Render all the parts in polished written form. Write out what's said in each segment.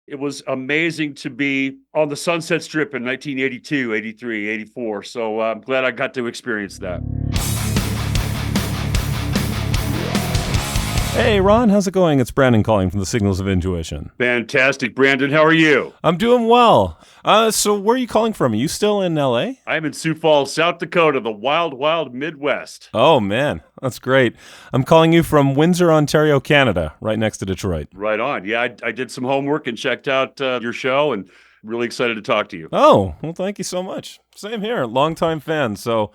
It was amazing to be on the Sunset Strip in 1982, 83, 84. So I'm glad I got to experience that. Hey, Ron, how's it going? It's Brandon calling from the Signals of Intuition. Fantastic. Brandon, how are you? I'm doing well. So where are you calling from? Are you still in LA? I'm in Sioux Falls, South Dakota, the wild, wild Midwest. Oh, man, that's great. I'm calling you from Windsor, Ontario, Canada, right next to Detroit. Right on. Yeah, I did some homework and checked out your show and really excited to talk to you. Oh, well, thank you so much. Same here, longtime fan. So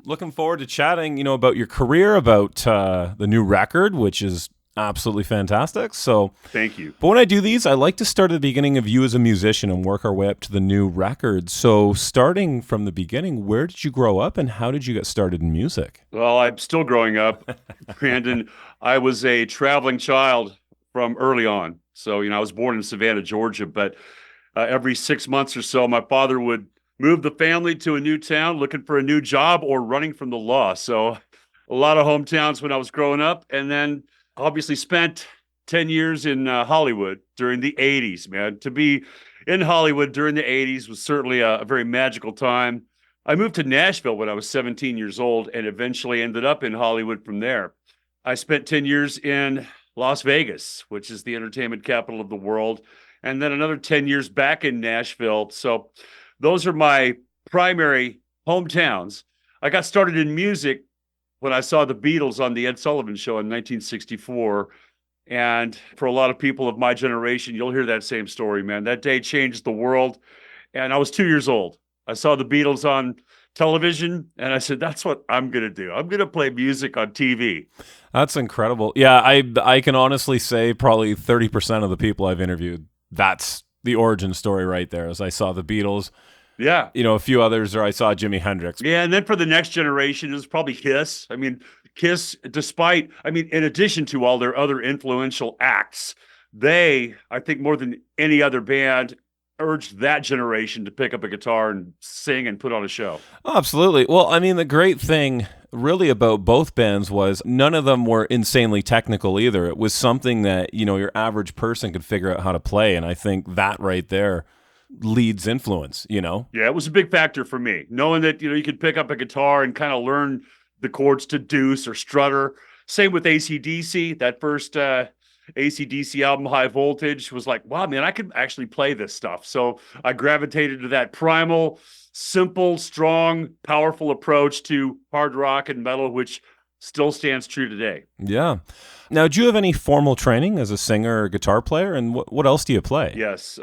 looking forward to chatting, about your career, about the new record, which is absolutely fantastic. So, Thank you. but when I do these, I like to start at the beginning of you as a musician and work our way up to the new record. So, starting from the beginning, where did you grow up and how did you get started in music? Well, I'm still growing up, Brandon. I was a traveling child from early on. So, I was born in Savannah, Georgia, but every 6 months or so, my father would move the family to a new town looking for a new job or running from the law. So, a lot of hometowns when I was growing up. And then obviously spent 10 years in Hollywood during the 80s, man. To be in Hollywood during the 80s was certainly a very magical time. I moved to Nashville when I was 17 years old and eventually ended up in Hollywood from there. I spent 10 years in Las Vegas, which is the entertainment capital of the world, and then another 10 years back in Nashville. So those are my primary hometowns. I got started in music when I saw the Beatles on the Ed Sullivan Show in 1964. And for a lot of people of my generation, you'll hear that same story, man. That day changed the world. And I was 2 years old. I saw the Beatles on television and I said, that's what I'm going to do. I'm going to play music on TV. That's incredible. Yeah, I can honestly say probably 30% of the people I've interviewed, that's the origin story right there. As I saw the Beatles, Yeah. a few others, or I saw Jimi Hendrix. Yeah. And then for the next generation, it was probably Kiss. I mean, Kiss, in addition to all their other influential acts, they, I think more than any other band, urged that generation to pick up a guitar and sing and put on a show. Oh, absolutely. Well, I mean, the great thing really about both bands was none of them were insanely technical either. It was something that, your average person could figure out how to play. And I think that right there leads influence. Yeah, it was a big factor for me, knowing that, you could pick up a guitar and kind of learn the chords to deuce or strutter. Same with AC/DC. That first AC/DC album, High Voltage, was like, wow, man, I could actually play this stuff. So I gravitated to that primal, simple, strong, powerful approach to hard rock and metal, which still stands true today. Yeah. Now, do you have any formal training as a singer or guitar player? And what else do you play? Yes,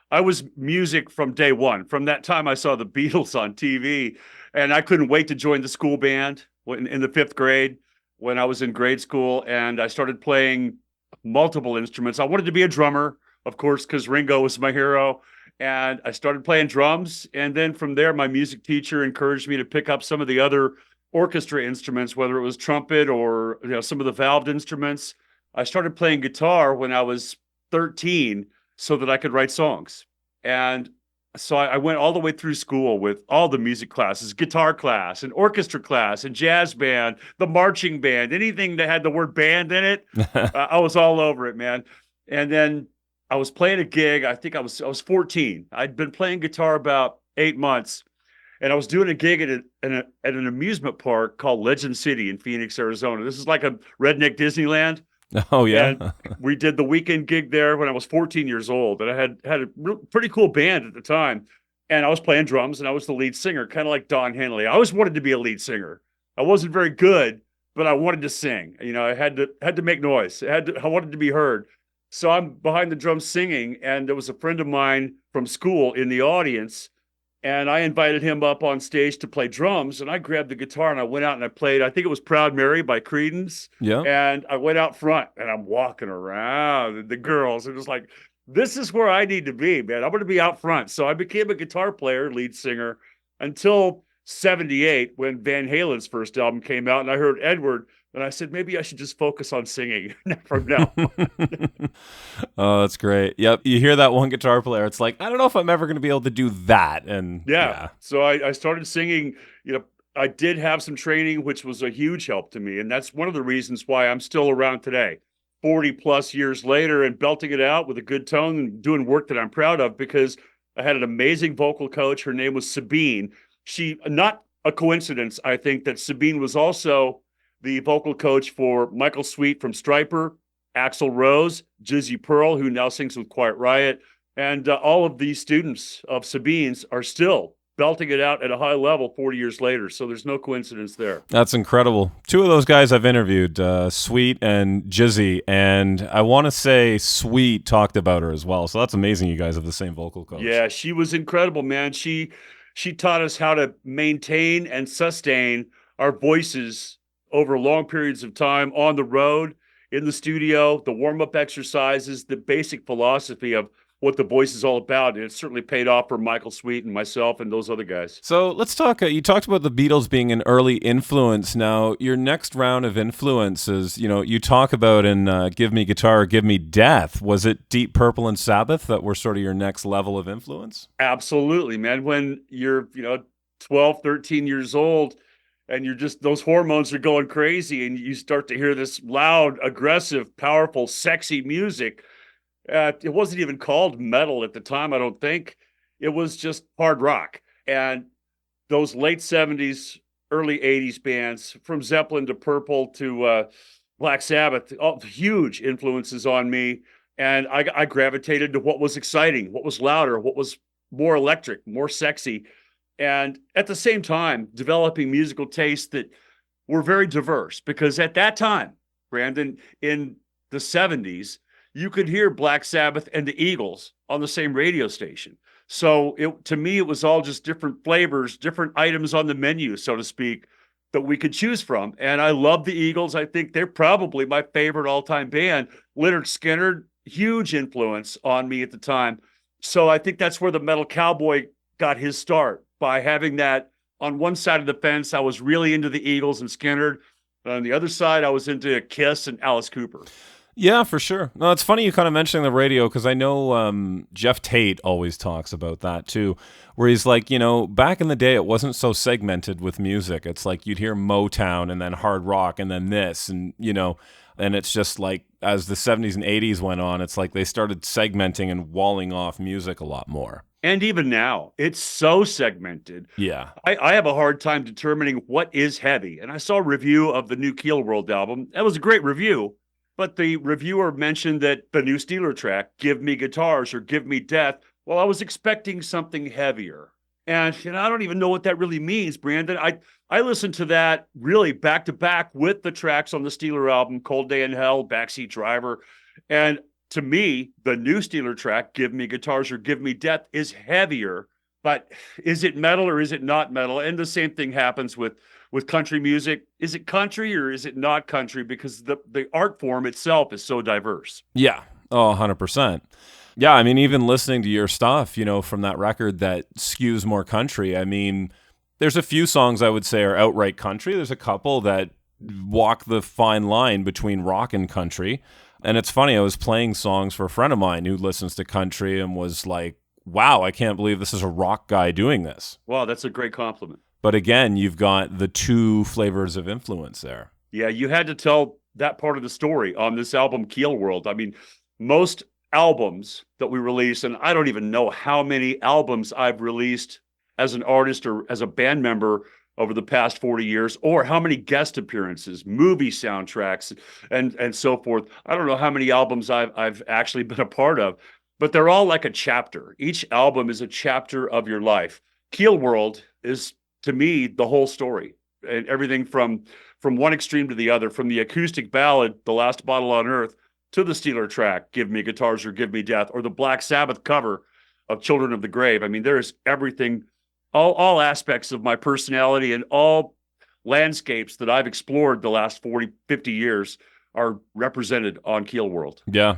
I was music from day one. From that time I saw the Beatles on TV, and I couldn't wait to join the school band in the fifth grade when I was in grade school, and I started playing multiple instruments. I wanted to be a drummer, of course, because Ringo was my hero. And I started playing drums. And then from there, my music teacher encouraged me to pick up some of the other orchestra instruments, whether it was trumpet or some of the valved instruments. I started playing guitar when I was 13 so that I could write songs. And so I went all the way through school with all the music classes, guitar class and orchestra class and jazz band, the marching band, anything that had the word band in it. I was all over it, man. And then I was playing a gig. I think I was 14. I'd been playing guitar about 8 months, and I was doing a gig at an amusement park called Legend City in Phoenix, Arizona. This is like a redneck Disneyland. Oh, yeah. And we did the weekend gig there when I was 14 years old. And I had a pretty cool band at the time. And I was playing drums and I was the lead singer, kind of like Don Henley. I always wanted to be a lead singer. I wasn't very good, but I wanted to sing. I had to make noise. I wanted to be heard. So I'm behind the drums singing, and there was a friend of mine from school in the audience. And I invited him up on stage to play drums, and I grabbed the guitar and I went out and I played, I think it was Proud Mary by Creedence. Yeah. And I went out front and I'm walking around the girls. It was like, this is where I need to be, man. I'm going to be out front. So I became a guitar player, lead singer, until 78 when Van Halen's first album came out. And I heard Edward, and I said, maybe I should just focus on singing from now on. Oh, that's great. Yep. You hear that one guitar player, it's like, I don't know if I'm ever going to be able to do that. And Yeah. So I started singing. I did have some training, which was a huge help to me. And that's one of the reasons why I'm still around today. 40 plus years later and belting it out with a good tone and doing work that I'm proud of, because I had an amazing vocal coach. Her name was Sabine. She, not a coincidence, I think, that Sabine was also the vocal coach for Michael Sweet from Stryper, Axl Rose, Jizzy Pearl, who now sings with Quiet Riot. And all of these students of Sabine's are still belting it out at a high level 40 years later. So there's no coincidence there. That's incredible. Two of those guys I've interviewed, Sweet and Jizzy, and I want to say Sweet talked about her as well. So that's amazing you guys have the same vocal coach. Yeah, she was incredible, man. She taught us how to maintain and sustain our voices over long periods of time on the road, in the studio, the warm-up exercises, the basic philosophy of what the voice is all about. And it certainly paid off for Michael Sweet and myself and those other guys. So let's talk. You talked about the Beatles being an early influence. Now, your next round of influences, you talk about in Give Me Guitar or Give Me Death. Was it Deep Purple and Sabbath that were sort of your next level of influence? Absolutely, man. When you're, 12, 13 years old, and you're just, those hormones are going crazy, and you start to hear this loud, aggressive, powerful, sexy music. It wasn't even called metal at the time, I don't think. It was just hard rock. And those late 70s, early 80s bands, from Zeppelin to Purple to Black Sabbath, all huge influences on me. And I gravitated to what was exciting, what was louder, what was more electric, more sexy. And at the same time, developing musical tastes that were very diverse. Because at that time, Brandon, in the 70s, you could hear Black Sabbath and the Eagles on the same radio station. So to me, it was all just different flavors, different items on the menu, so to speak, that we could choose from. And I love the Eagles. I think they're probably my favorite all-time band. Lynyrd Skynyrd, huge influence on me at the time. So I think that's where the metal cowboy got his start, by having that on one side of the fence. I was really into the Eagles and Skynyrd. On the other side, I was into Kiss and Alice Cooper. Yeah, for sure. No, it's funny you kind of mentioning the radio, because I know Jeff Tate always talks about that too, where he's like, back in the day, it wasn't so segmented with music. It's like you'd hear Motown and then hard rock and then this, and and it's just like as the 70s and 80s went on, it's like they started segmenting and walling off music a lot more. And even now, it's so segmented. Yeah. I have a hard time determining what is heavy. And I saw a review of the new Keelworld album. That was a great review. But the reviewer mentioned that the new Steeler track, Give Me Guitars or Give Me Death, well, I was expecting something heavier. And I don't even know what that really means, Brandon. I listened to that really back to back with the tracks on the Steeler album, Cold Day in Hell, Backseat Driver. And to me, the new Steeler track, Give Me Guitars or Give Me Death, is heavier. But is it metal or is it not metal? And the same thing happens with country music. Is it country or is it not country? Because the art form itself is so diverse. Yeah. Oh, 100%. Yeah, I mean, even listening to your stuff, from that record that skews more country, I mean, there's a few songs I would say are outright country. There's a couple that walk the fine line between rock and country. And it's funny, I was playing songs for a friend of mine who listens to country and was like, wow, I can't believe this is a rock guy doing this. Wow, that's a great compliment. But again, you've got the two flavors of influence there. Yeah, you had to tell that part of the story on this album, Keelworld. I mean, most albums that we release, and I don't even know how many albums I've released as an artist or as a band member over the past 40 years, or how many guest appearances, movie soundtracks, and so forth. I don't know how many albums I've actually been a part of, but they're all like a chapter. Each album is a chapter of your life. Keelworld is, to me, the whole story, and everything from one extreme to the other, from the acoustic ballad, The Last Bottle on Earth, to the Steeler track, Give Me Guitars or Give Me Death, or the Black Sabbath cover of Children of the Grave. I mean, there's everything, all aspects of my personality and all landscapes that I've explored the last 40, 50 years are represented on Keelworld. Yeah.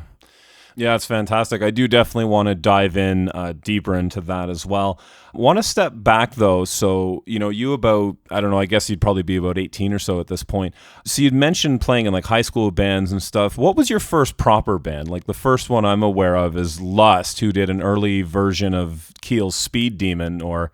Yeah, it's fantastic. I do definitely want to dive in deeper into that as well. Want to step back, though. So, you about, I don't know, I guess you'd probably be about 18 or so at this point. So you'd mentioned playing in like high school bands and stuff. What was your first proper band? Like the first one I'm aware of is Lust, who did an early version of Keel's Speed Demon, or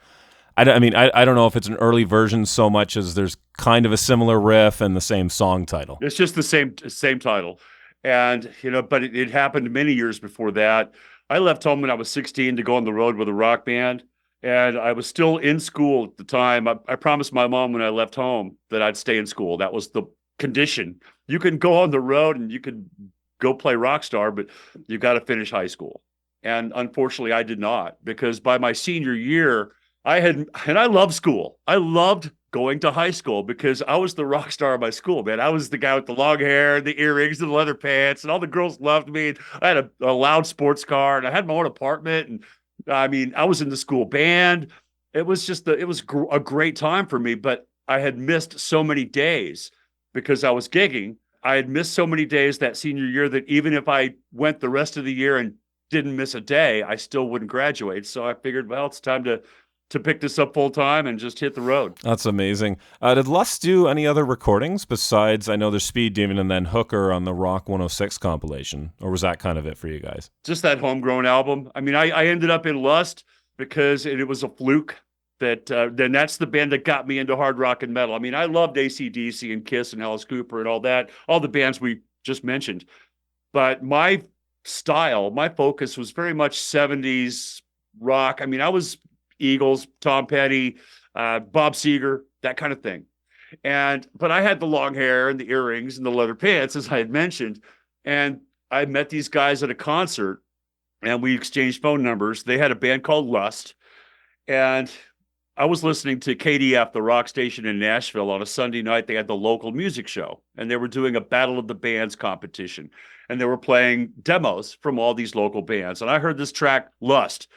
I don't know if it's an early version so much as there's kind of a similar riff and the same song title. It's just the same title. And, but it happened many years before that. I left home when I was 16 to go on the road with a rock band. And I was still in school at the time. I promised my mom when I left home that I'd stay in school. That was the condition. You can go on the road and you can go play rock star, but you got to finish high school. And unfortunately, I did not, because by my senior year, and I loved school. I loved going to high school because I was the rock star of my school, man. I was the guy with the long hair, the earrings, and the leather pants, and all the girls loved me. I had a loud sports car, and I had my own apartment. And I mean, I was in the school band. It was a great time for me, but I had missed so many days because I was gigging. I had missed so many days that senior year that even if I went the rest of the year and didn't miss a day, I still wouldn't graduate. So I figured, well, it's time to pick this up full time and just hit the road. That's amazing. Did Lust do any other recordings besides, I know there's Speed Demon and then Hooker on the Rock 106 compilation, or was that kind of it for you guys? Just that homegrown album. I mean, I ended up in Lust because it was a fluke. Then that's the band that got me into hard rock and metal. I mean, I loved AC/DC and Kiss and Alice Cooper and all that, all the bands we just mentioned. But my style, my focus was very much 70s rock. I mean, I was Eagles, Tom Petty, Bob Seger, that kind of thing. But I had the long hair and the earrings and the leather pants, as I had mentioned. And I met these guys at a concert and we exchanged phone numbers. They had a band called Lust. And I was listening to KDF, the rock station in Nashville, on a Sunday night. They had the local music show and they were doing a Battle of the Bands competition. And they were playing demos from all these local bands. And I heard this track, Lust,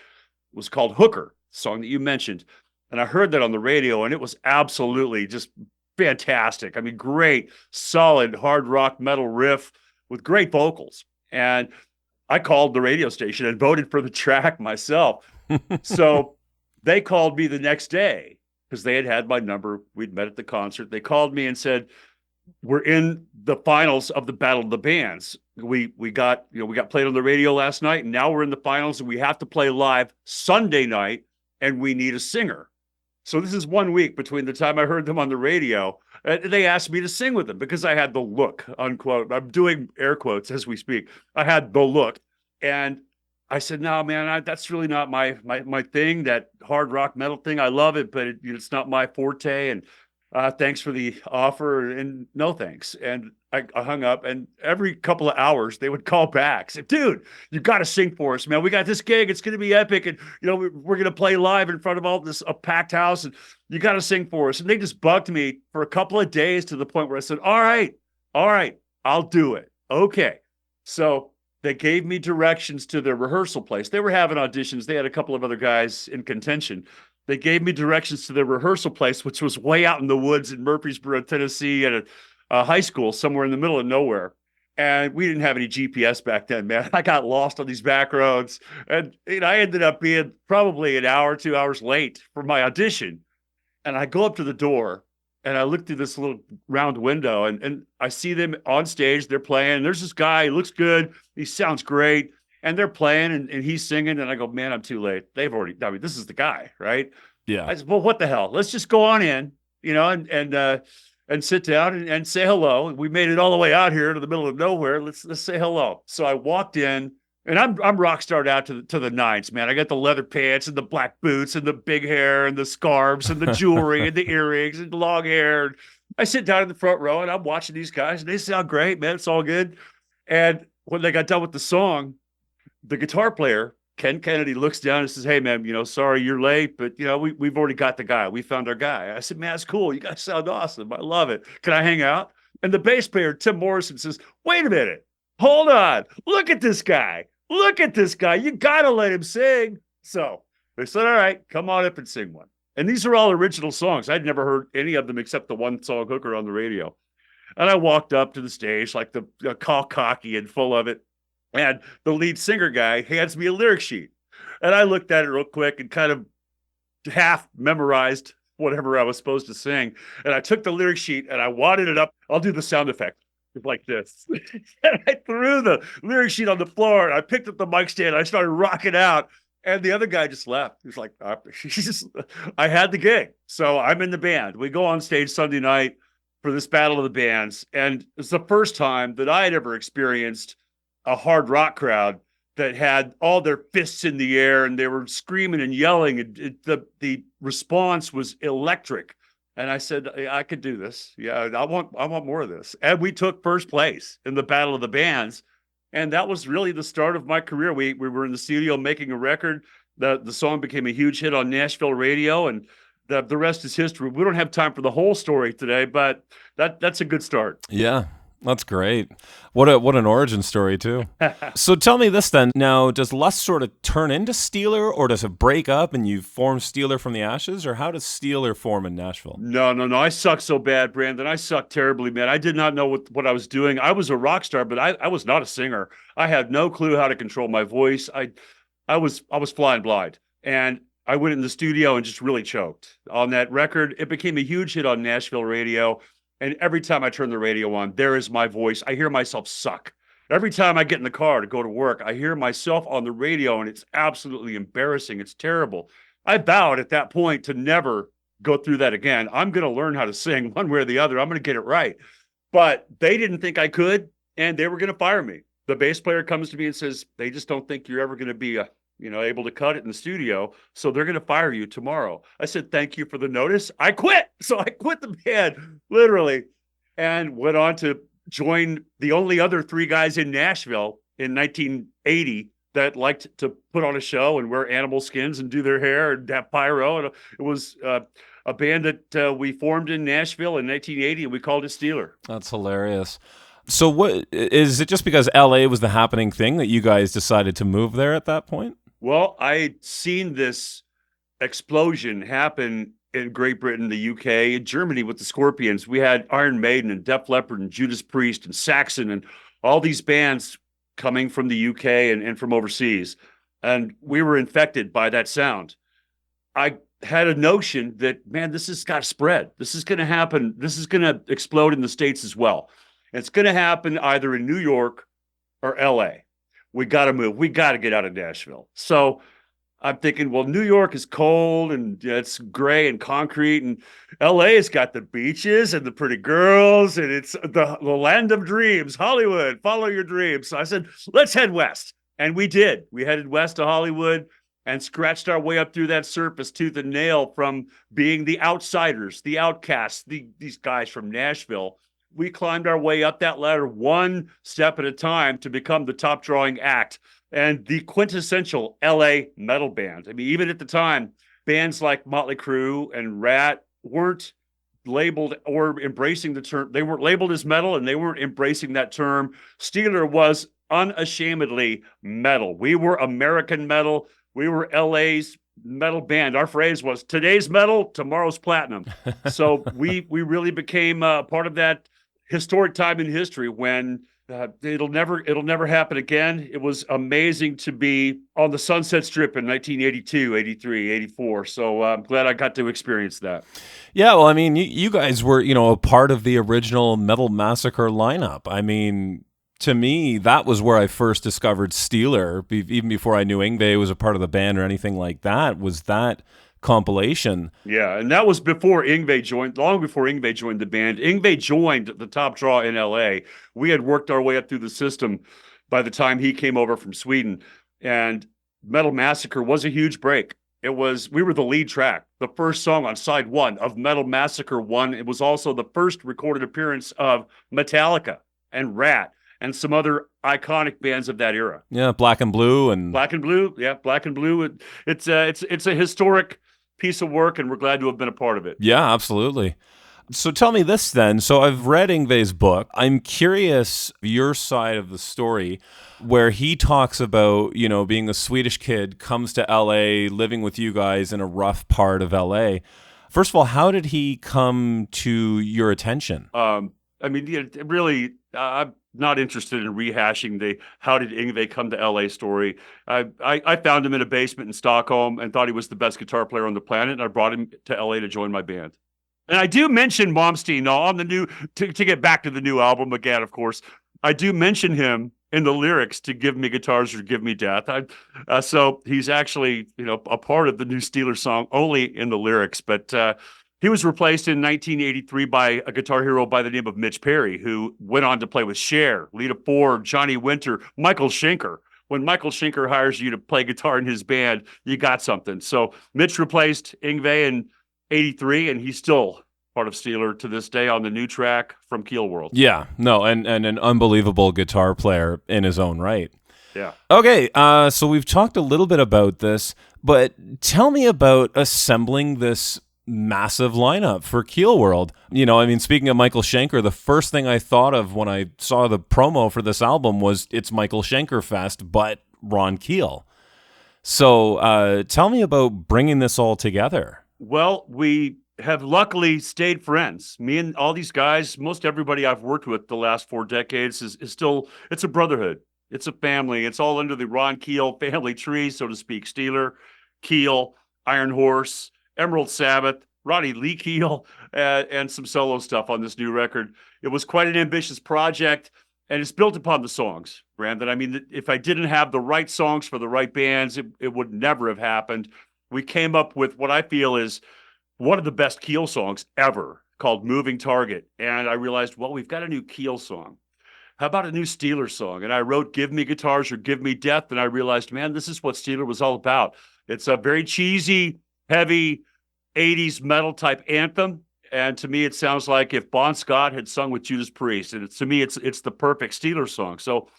was called Hooker, song that you mentioned. And I heard that on the radio and it was absolutely just fantastic. I mean, great, solid, hard rock metal riff with great vocals. And I called the radio station and voted for the track myself. So they called me the next day because they had my number. We'd met at the concert. They called me and said, we're in the finals of the Battle of the Bands. We got played on the radio last night, and now we're in the finals, and we have to play live Sunday night, and we need a singer. So this is 1 week between the time I heard them on the radio. They asked me to sing with them because I had the look, unquote. I'm doing air quotes as we speak. I had the look. And I said, no, man, that's really not my thing, that hard rock metal thing. I love it, but it's not my forte. And thanks for the offer and no thanks. And I hung up, and every couple of hours they would call back, say, dude, you got to sing for us, man. We got this gig. It's going to be epic. And, we're going to play live in front of a packed house, and you got to sing for us. And they just bugged me for a couple of days to the point where I said, all right, I'll do it. Okay. So they gave me directions to their rehearsal place. They were having auditions. They had a couple of other guys in contention. They gave me directions to their rehearsal place, which was way out in the woods in Murfreesboro, Tennessee, at a high school somewhere in the middle of nowhere. And we didn't have any GPS back then, man. I got lost on these back roads. And I ended up being probably an hour, 2 hours late for my audition. And I go up to the door, and I look through this little round window, and I see them on stage. They're playing. There's this guy. He looks good. He sounds great. And they're playing, and he's singing. And I go, man, I'm too late. This is the guy, right? Yeah. I said, well, what the hell? Let's just go on in, and sit down and say hello. We made it all the way out here to the middle of nowhere. Let's say hello. So I walked in, and I'm rock starred out to the nines, man. I got the leather pants and the black boots and the big hair and the scarves and the jewelry and the earrings and the long hair. I sit down in the front row, and I'm watching these guys, and they sound great, man. It's all good. And when they got done with the song, the guitar player, Ken Kennedy, looks down and says, hey, man, sorry you're late, but, we've already got the guy. We found our guy. I said, man, that's cool. You guys sound awesome. I love it. Can I hang out? And the bass player, Tim Morrison, says, wait a minute. Hold on. Look at this guy. Look at this guy. You got to let him sing. So they said, all right, come on up and sing one. And these are all original songs. I'd never heard any of them except the one song, Hooker, on the radio. And I walked up to the stage like the cocky and full of it. And the lead singer guy hands me a lyric sheet. And I looked at it real quick and kind of half memorized whatever I was supposed to sing. And I took the lyric sheet and I wadded it up. I'll do the sound effect like this. And I threw the lyric sheet on the floor, and I picked up the mic stand. And I started rocking out. And the other guy just left. He was like, I had the gig. So I'm in the band. We go on stage Sunday night. for this Battle of the Bands. And it's the first time that I had ever experienced a hard rock crowd that had all their fists in the air and they were screaming and yelling. And the response was electric. And I said, I could do this. Yeah, I want more of this. And we took first place in the Battle of the Bands. And that was really the start of my career. We were in the studio making a record. The song became a huge hit on Nashville radio, and the rest is history. We don't have time for the whole story today, but that's a good start. Yeah, that's great. What an origin story too. So tell me this then. Now, does Lust sort of turn into Steeler, or does it break up and you form Steeler from the ashes, or how does Steeler form in Nashville? No. I suck so bad, Brandon. I suck terribly, man. I did not know what I was doing. I was a rock star, but I was not a singer. I had no clue how to control my voice. I was flying blind, and I went in the studio and just really choked on that record. It became a huge hit on Nashville radio. And every time I turn the radio on, there is my voice. I hear myself suck. Every time I get in the car to go to work, I hear myself on the radio, and it's absolutely embarrassing. It's terrible. I vowed at that point to never go through that again. I'm going to learn how to sing one way or the other. I'm going to get it right. But they didn't think I could, and they were going to fire me. The bass player comes to me and says, they just don't think you're ever going to be able to cut it in the studio. So they're going to fire you tomorrow. I said, thank you for the notice. I quit. So I quit the band, literally, and went on to join the only other three guys in Nashville in 1980 that liked to put on a show and wear animal skins and do their hair and have pyro. And it was a band that we formed in Nashville in 1980, and we called it Steeler. That's hilarious. So what is it, just because LA was the happening thing that you guys decided to move there at that point? Well, I'd seen this explosion happen in Great Britain, the UK, and Germany with the Scorpions. We had Iron Maiden and Def Leppard and Judas Priest and Saxon and all these bands coming from the UK and from overseas. And we were infected by that sound. I had a notion that, man, this has got to spread. This is going to happen. This is going to explode in the States as well. It's going to happen either in New York or LA. We got to move. We got to get out of Nashville. So I'm thinking, well, New York is cold and it's gray and concrete, and LA has got the beaches and the pretty girls, and it's the land of dreams, Hollywood, follow your dreams. So I said, let's head west. And we did. We headed west to Hollywood and scratched our way up through that surface tooth and nail from being the outsiders, the outcasts, these guys from Nashville. We climbed our way up that ladder one step at a time to become the top drawing act and the quintessential LA metal band. I mean, even at the time, bands like Motley Crue and Rat weren't labeled or embracing the term. They weren't labeled as metal, and they weren't embracing that term. Steeler was unashamedly metal. We were American metal. We were LA's metal band. Our phrase was, today's metal, tomorrow's platinum. So we really became part of that historic time in history when it'll never happen again. It was amazing to be on the Sunset Strip in 1982, 83, 84. So I'm glad I got to experience that. Yeah, well, I mean, you guys were, a part of the original Metal Massacre lineup. I mean, to me, that was where I first discovered Steeler, even before I knew Yngwie was a part of the band or anything like that, was that compilation. Yeah, and that was before Yngwie joined, long before Yngwie joined the band. Yngwie joined the top draw in LA. We had worked our way up through the system by the time he came over from Sweden, and Metal Massacre was a huge break. We were the lead track, the first song on side one of Metal Massacre 1. It was also the first recorded appearance of Metallica and Rat and some other iconic bands of that era. Yeah, Black and Blue. Yeah, Black and Blue. It's a historic piece of work, and we're glad to have been a part of it. Yeah, absolutely. So tell me this then. So I've read Yngwie's book. I'm curious your side of the story, where he talks about, being a Swedish kid, comes to LA, living with you guys in a rough part of LA. First of all, how did he come to your attention? I'm not interested in rehashing the how did Yngwie come to LA story. I found him in a basement in Stockholm and thought he was the best guitar player on the planet, and I brought him to LA to join my band. And I do mention Malmsteen on the new, to get back to the new album again, of course. I do mention him in the lyrics to Give Me Guitars or Give Me Death. So he's actually, a part of the new Steeler song only in the lyrics. But He was replaced in 1983 by a guitar hero by the name of Mitch Perry, who went on to play with Cher, Lita Ford, Johnny Winter, Michael Schenker. When Michael Schenker hires you to play guitar in his band, you got something. So Mitch replaced Yngwie in 83, and he's still part of Steeler to this day on the new track from Keelworld. Yeah, no, and an unbelievable guitar player in his own right. Yeah. Okay, so we've talked a little bit about this, but tell me about assembling this massive lineup for Keelworld. You know, I mean, speaking of Michael Schenker, the first thing I thought of when I saw the promo for this album was it's Michael Schenker Fest, but Ron Keel. So tell me about bringing this all together. Well, we have luckily stayed friends. Me and all these guys, most everybody I've worked with the last 4 decades is still, it's a brotherhood. It's a family. It's all under the Ron Keel family tree, so to speak. Steeler, Keel, Ironhorse, Emerald Sabbath, Ronnie Lee Keel, and some solo stuff on this new record. It was quite an ambitious project, and it's built upon the songs, Brandon. I mean, if I didn't have the right songs for the right bands, it would never have happened. We came up with what I feel is one of the best Keel songs ever, called Moving Target. And I realized, well, we've got a new Keel song. How about a new Steeler song? And I wrote Give Me Guitars or Give Me Death. And I realized, man, this is what Steeler was all about. It's a very cheesy, heavy 80s metal type anthem. And to me, it sounds like if Bon Scott had sung with Judas Priest. And to me, it's the perfect Steeler song. So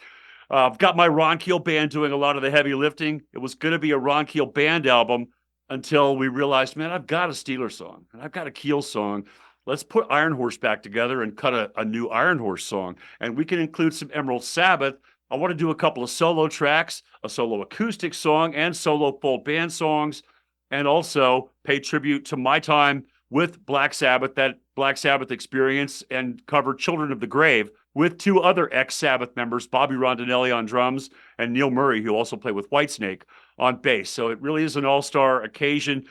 I've got my Ron Keel Band doing a lot of the heavy lifting. It was going to be a Ron Keel Band album until we realized, man, I've got a Steeler song and I've got a Keel song. Let's put Ironhorse back together and cut a new Ironhorse song. And we can include some Emerald Sabbath. I want to do a couple of solo tracks, a solo acoustic song and solo full band songs, and also pay tribute to my time with Black Sabbath, that Black Sabbath experience, and cover Children of the Grave with 2 other ex-Sabbath members, Bobby Rondinelli on drums and Neil Murray, who also played with Whitesnake, on bass. So it really is an all-star occasion.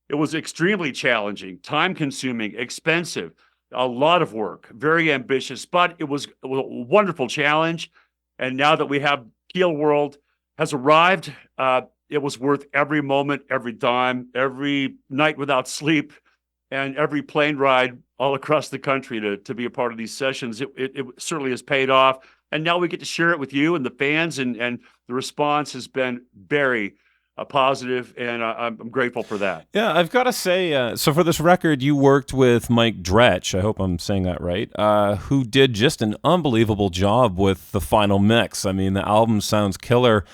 It was extremely challenging, time-consuming, expensive, a lot of work, very ambitious, but it was a wonderful challenge. And now that we have Keelworld has arrived, it was worth every moment, every dime, every night without sleep, and every plane ride all across the country to be a part of these sessions. It certainly has paid off. And now we get to share it with you and the fans, and the response has been very positive, and I'm grateful for that. Yeah, I've got to say, so for this record, you worked with Mike Dretsch, I hope I'm saying that right, who did just an unbelievable job with the final mix. I mean, the album sounds killer,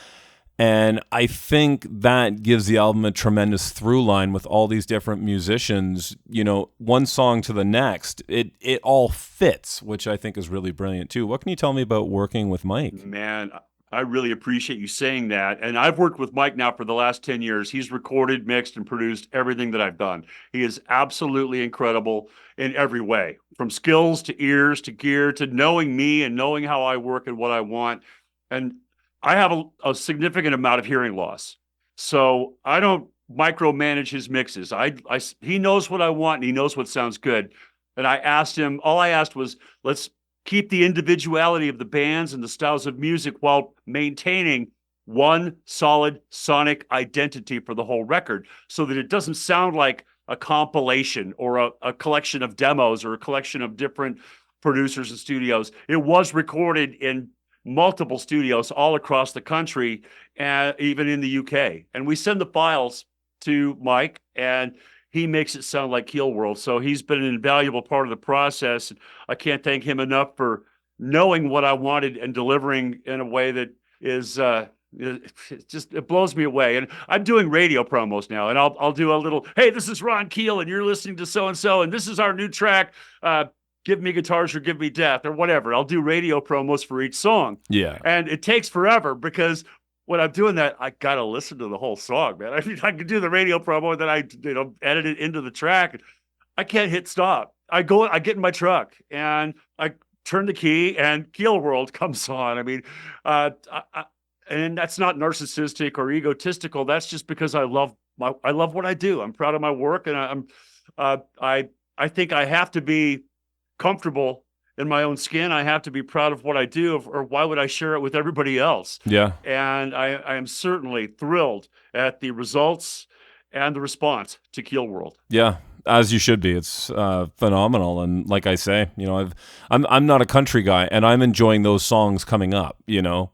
and I think that gives the album a tremendous through line with all these different musicians, you know, one song to the next. It all fits, which I think is really brilliant too. What can you tell me about working with Mike? Man, I really appreciate you saying that. And I've worked with Mike now for the last 10 years. He's recorded, mixed, and produced everything that I've done. He is absolutely incredible in every way, from skills to ears to gear to knowing me and knowing how I work and what I want. And I have a significant amount of hearing loss. So I don't micromanage his mixes. He knows what I want and he knows what sounds good. And I asked him, all I asked was, let's keep the individuality of the bands and the styles of music while maintaining one solid sonic identity for the whole record, so that it doesn't sound like a compilation or a collection of demos or a collection of different producers and studios. It was recorded in multiple studios all across the country, even in the UK. And we send the files to Mike, and he makes it sound like Keelworld. So he's been an invaluable part of the process. I can't thank him enough for knowing what I wanted and delivering in a way that is it blows me away. And I'm doing radio promos now, and I'll do a little, hey, this is Ron Keel, and you're listening to so-and-so, and this is our new track, Give Me Guitars or Give Me Death, or whatever. I'll do radio promos for each song. Yeah. And it takes forever, because when I'm doing that, I got to listen to the whole song, man. I mean, I could do the radio promo, and then I edit it into the track. I can't hit stop. I get in my truck, and I turn the key, and Keelworld comes on. I mean, and that's not narcissistic or egotistical. That's just because I love what I do. I'm proud of my work, and I think I have to be comfortable in my own skin. I have to be proud of what I do, or why would I share it with everybody else? Yeah. And I am certainly thrilled at the results and the response to Keelworld. Yeah. As you should be. It's phenomenal. And like I say, I'm not a country guy, and I'm enjoying those songs coming up.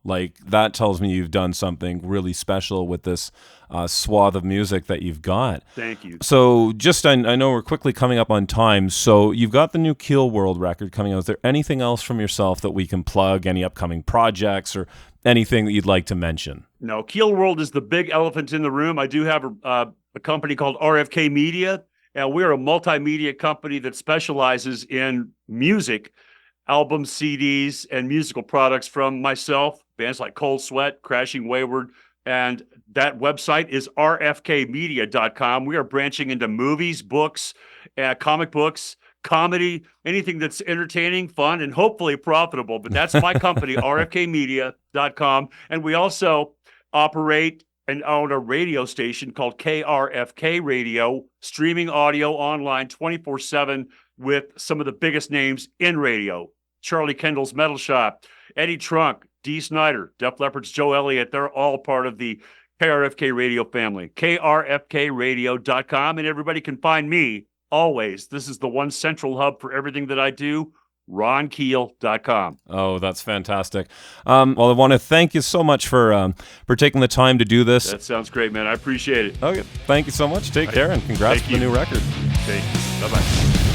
Like that tells me you've done something really special with this swath of music that you've got. Thank you. So I know we're quickly coming up on time. So you've got the new Keelworld record coming out. Is there anything else from yourself that we can plug? Any upcoming projects or anything that you'd like to mention? No, Keelworld is the big elephant in the room. I do have a company called RFK Media, and we're a multimedia company that specializes in music, albums, CDs, and musical products from myself, bands like Cold Sweat, Crashing Wayward, and that website is rfkmedia.com. We are branching into movies, books, comic books, comedy, anything that's entertaining, fun, and hopefully profitable. But that's my company, rfkmedia.com. And we also operate and own a radio station called KRFK Radio, streaming audio online 24/7 with some of the biggest names in radio. Charlie Kendall's Metal Shop, Eddie Trunk, Dee Snider, Def Leppard's Joe Elliott. They're all part of the KRFK Radio family. KRFKradio.com, and everybody can find me always. This is the one central hub for everything that I do. RonKeel.com. Oh, that's fantastic. Well, I want to thank you so much for taking the time to do this. That sounds great, man. I appreciate it. Okay, thank you so much. Take care, and congrats on the new record. Thank you. Bye-bye.